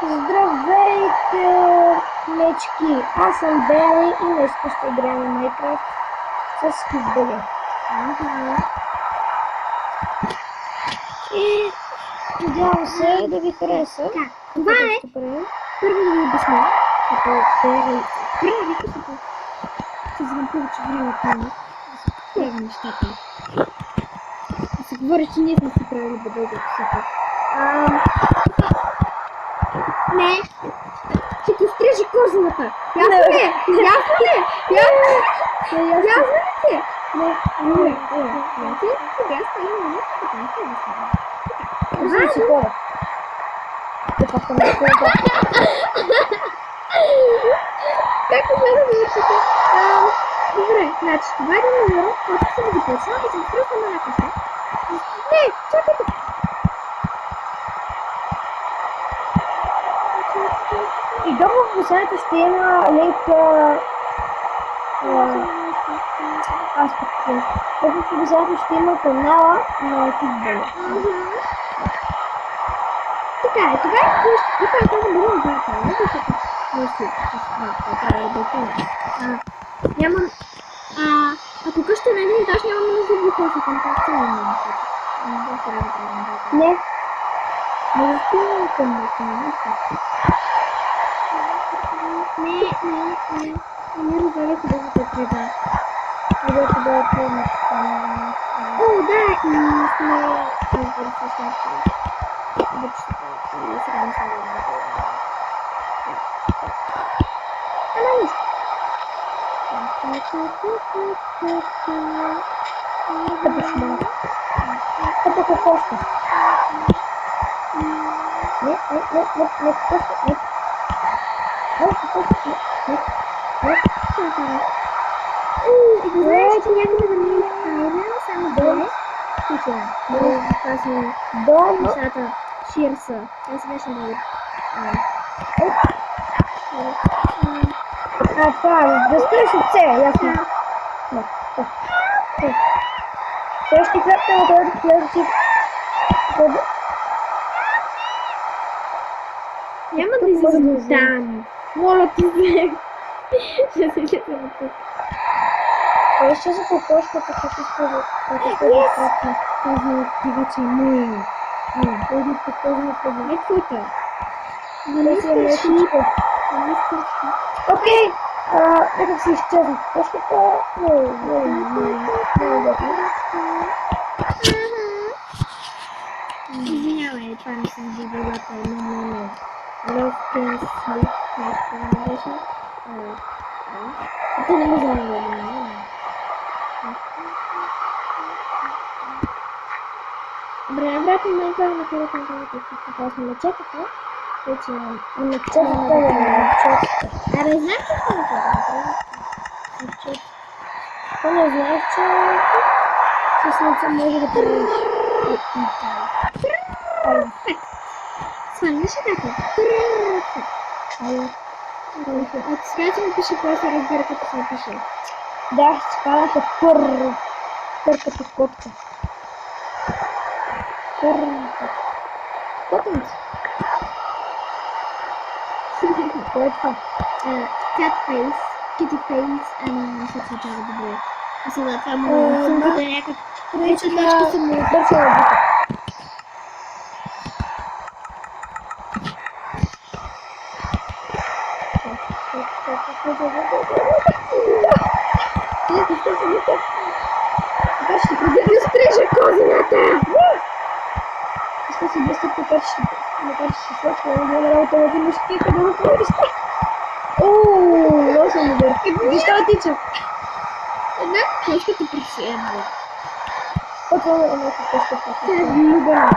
Здравейте, мечки! Аз съм Бели и днес ще играем на Майнкрафт с Кизбели. И надявам се да ви хареса. Това е първо да ви обясня, като Бели като ще вземем повече време от мен, да се правим нещата. Да се говори, че ние сме си правили бъдългото всяка. Не! Ще ти стрижи козината! Ясно ли? Ясно ли? Ясно ли ти? Не. Сега стоим на Виждам си хора. Как ме да вършите? Добре, значи това е номер, който съм започнал и съм тръгнала на кафе. Не, чакайте! И долу в описанието ще има линк аз пък в описанието ще има канала на Кизбели. Така е, това е къща. Това е тази бъде на това канал, защото трябва да бъде. Нямам... Ако къща на един етаж нямам нужда да викам към къща на един етаж. Не. Не разпивам към къща. Не разваляйте да го преда. Където да е трудно. О, да, и сме разбира се смачили. Обичате, и сега не съм да направя. Ама нищо. Като шмал. Като кокошка. Не, кокошка, не. И да знаеш, че някъде да ми е тайна, само две. Случайно. Това са нещата. Ширса. Аз беше много. Това е. Да стоиш от себе, ясно. Сега ще клепте на този клевчик. Няма да излизам там. Моля ти се. Ще се излизам от тук. Това ще за кокошката, като спода. Тази ти вече не. Един покозна проблем. Не твоята. Да си е мечичка. Окей. Нека си изчезна. Кокошката. Извинявай, това не съм виделата. Не. Love can sleep. Нещо не беше. Ти не можа да го. Добре, обратно на това на хората на това, които са мечетата. Вече Мечетата е мечетата. Абе, знаеш какво е това? Ако не знаеш, че с слънце може да правиш Сваляш и така. Ако сега че ми пише, кой се разбира като се напише. Да, ще казваше първо. Като котка. Котенци. Кой е това? Cat face, kitty face, ами не се получава добре. А сега това му сумката е някак... Вече точка съм му... Бързо на бука. Така ще преди да стрижа козината! Искам си блъска, макар ще свършва на работа на мишки, къде да правиш. Много съм добър. Виж това тича. Една кошка те преследва. Това е една кошка. Тя е влюбена.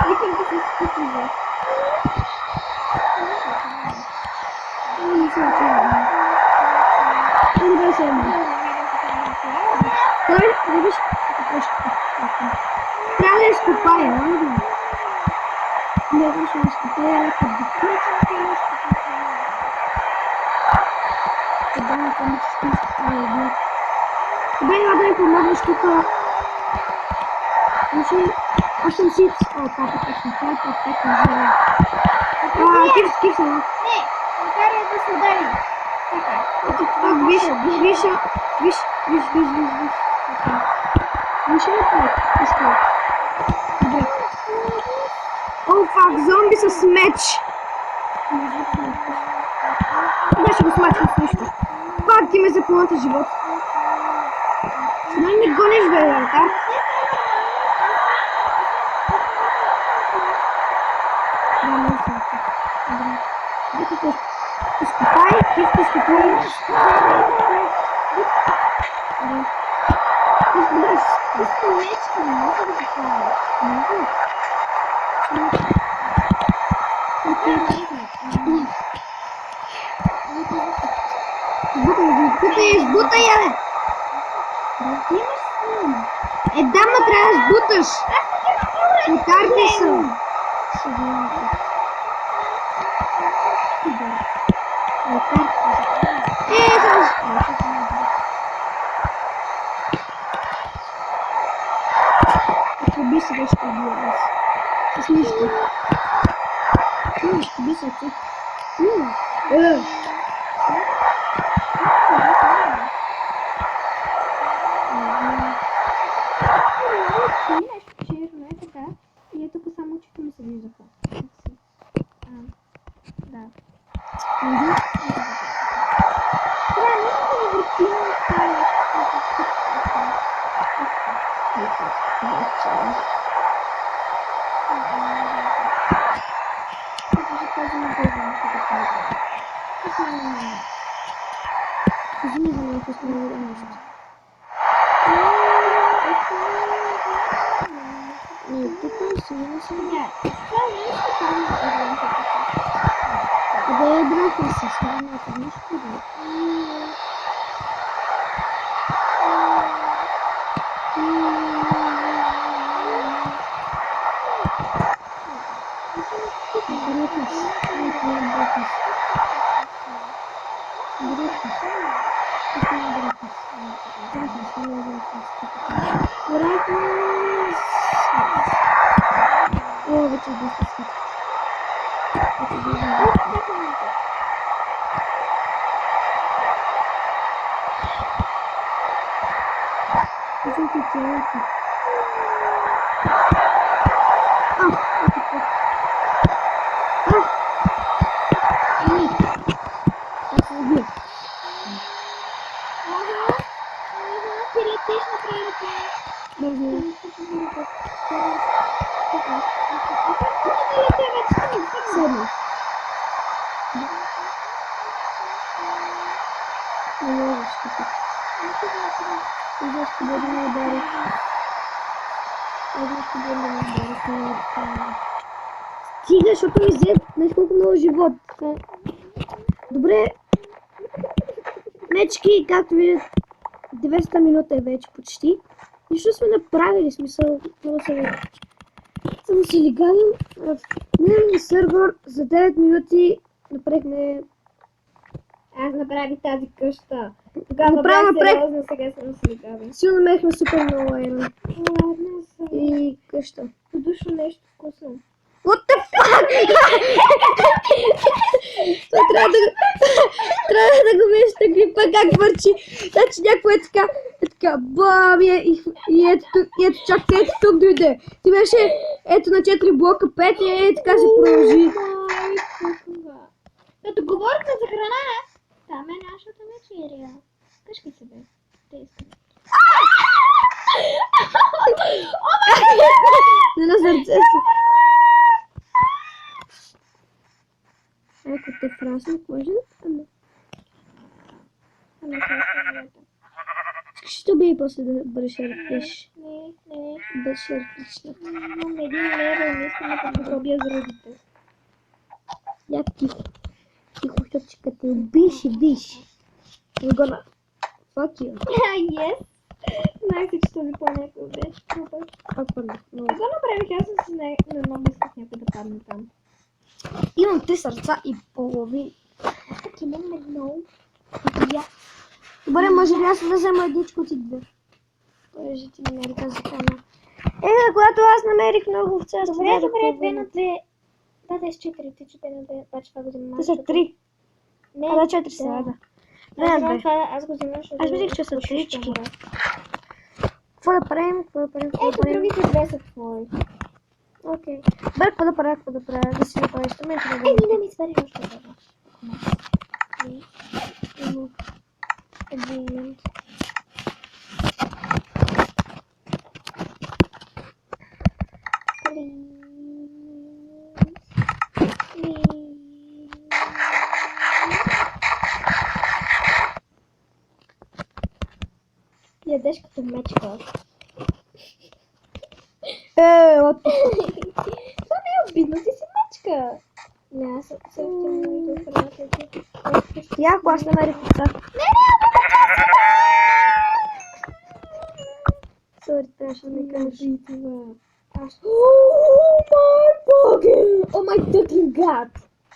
Викам да се ти взе. Не се очевидно. Добре се едно. Той, видиш, трябва да изкопая, нали? Не, да ще изкопая ръка. Да, не съм ще изкопая. Добре, няма да ми помогнеш тук. Аз съм сит. О, папа, точно. Това е перфектно. Кив се. Не, накарай да се удари. Тук, виж. Виж ли това? Искай. Добре. О, фак, зомби с меч. Да, ще го смачкам с нищо. Пак ти ме запълната живот. Сега не гониш, бе, така? Да, не съм. Добре. Дето изкопай, ти изкопай. Искам мечка, не може да го правиш. Бутай я, бе! Да ти имаш силно. Дама трябва да сбуташ! Отарди са! Ако би се вече побия аз. С нищо. Ще би се ти. Черно е така. И е тук само очите ми се виждаха. Да. Това не е да въртим това. Кажи ми за някакво справедливо нещо. Не, тук си не съм. Къде е драха си? Страната, нещо да. О, вече доста свит. Слушайте тялото. Аз се убил. Ти летиш накрая. Бързо. Седно. Не можеш тук. Идеш къде да ме удариш. Стига, защото ми взе знаеш колко много живот. Добре. Мечки, както виждат, 200 минута е вече почти. Нищо сме направили, смисъл. Само си легален. В миналия сервер за 9 минути направихме... Аз направих тази къща. Тогава Направо бях сериозна, сега съм си легален. Силно намерихме супер много айрон. Ладно съм. И къща. Подушно нещо вкусно. What the fuck? Това трябва да го видиш на клипа как върчи. Значи някой е така, бам, и ето чак ето тук дойде. Ти беше ето на 4 блока 5 и така се продължи. Като говорите за храна, там е нашата вечеря. Къшки се бе. Те искат. Не на сърце си. Ако те фрасне, може да? Ще убий после да бъдеш ръпиш. Не. Бъдеш ръпична. Имам 1 лева и не искам да го пробия зръбите. Я тихо. Тихо, защото ще те убиш и биш. I'm gonna fuck you. Yes! Знаех, че този план е беше супер. Как първо? Какво направих? Аз с не много исках някой да падне там. Имам 3 сърца и половин. Така имам едно. Я. Добре, може ли аз да взема едничко ти две? Понеже ти намери тази храна. Когато аз намерих много овца, Добре, 2 на 2. Да, да, с 4. Ти 4 на 2. Бачи това го вземам. Те са 3. Не, А да, 4 са, да. Аз Не, бе. аз го вземам, защото... Аз мислех, че са ще трички. умра. Какво да правим? Ето, другите 2 са твои. Окей. Бе, какво да правя? Да си направиш инструменти. Да ми избери още едно. Един. Ядеш като мечка. От Това не е обидно, ти си мечка. Не, аз се още до храната. яко, аз намерих овца. Сори, трябваше да ми кажеш. О май fucking god!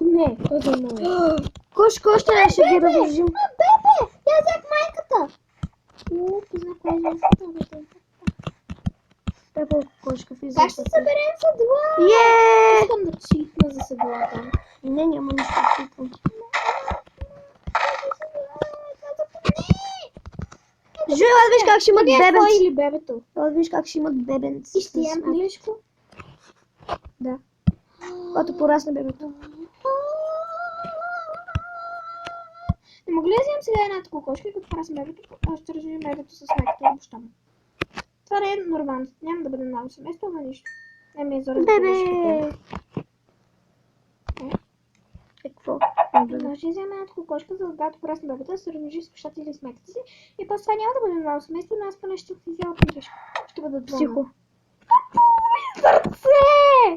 Не, този е мой. Кошко, още ще ги разложим. Бебе! Я взех майката! Познах кой е женската, бе. Пепо, кошка в Как ще съберем седла? Искам да читна за седлата. Не, няма нищо читам. Жуй, аз виж как ще имат Кой бебенци. или бебето? Аз виж как ще имат бебенци. И ще ям пилешко? Да. Когато порасне бебето. Не мога ли да вземем сега една такова кошка и като порасне бебето, аз ще разживим бебето с майката и баща му. Това не е нормално. Няма да бъде много семейство, ама нищо. Не ми е за Бебе! Какво? Може да вземем една такова кошка, за когато порасне бебето, да се размножи с бащата или с майката си. И после това няма да бъде много семейство, но аз поне ще си взела пилешко. Ще бъда двойно. Психо. Сърце!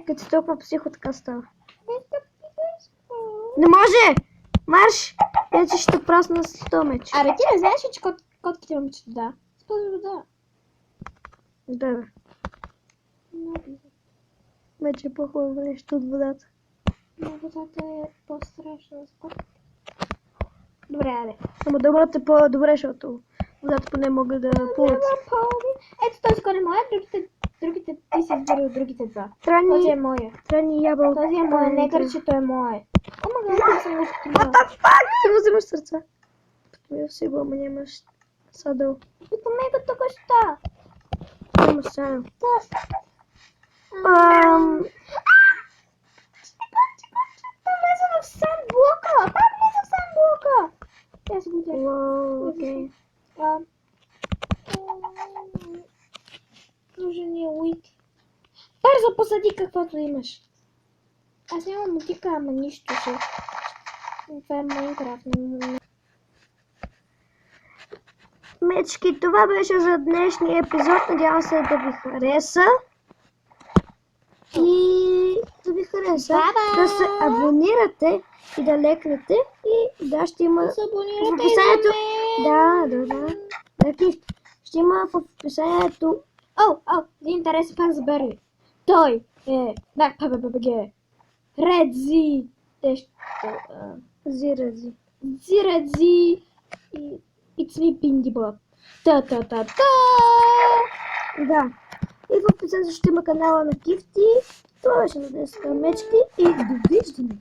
Като си толкова психо, така става. Иска пилешко. Не може! Марш! Вече ще прасна с този меч. Абе, ти не знаеш ли, че котките имат вода? Спълни вода. Да, бе. Вече е по-хубаво нещо от водата. Но водата е по-страшна за котките. Добре, аде. Ама доброто е по-добре, защото водата поне могат да плуват. Ето този кон е моя, другите ти си избери от другите два. Трябва Този ни, е моя. трябва ни ябълка. Този е моя, не че той е моя. О, мага, аз съм нещо What моя. the fuck? Ти му вземаш сърца. Ми сигурно, ама нямаш садъл. Питам ме тук що? Нямаш садъл. Той влезе в сандблока! Пак влезе в сандблока! Тя се годя. Уау, окей. Нужен ни е уит. Бързо посади каквото имаш. Аз нямам мотика, ама нищо ще. Това е Майнкрафт. Мечки, това беше за днешния епизод. Надявам се да ви хареса. И да ви хареса. Да се абонирате и да лекнете. И да, ще има Се в абонирате описанието. и за мен. Да. Ще има в описанието. Един интересен факт за Берли. Той е на ПББГ. Редзи. Зирази. Зирадзи. И It's me, Pindy Bob. Та. Да. И в описанието ще има канала на Кифти. Това беше за днес мечки и довиждане.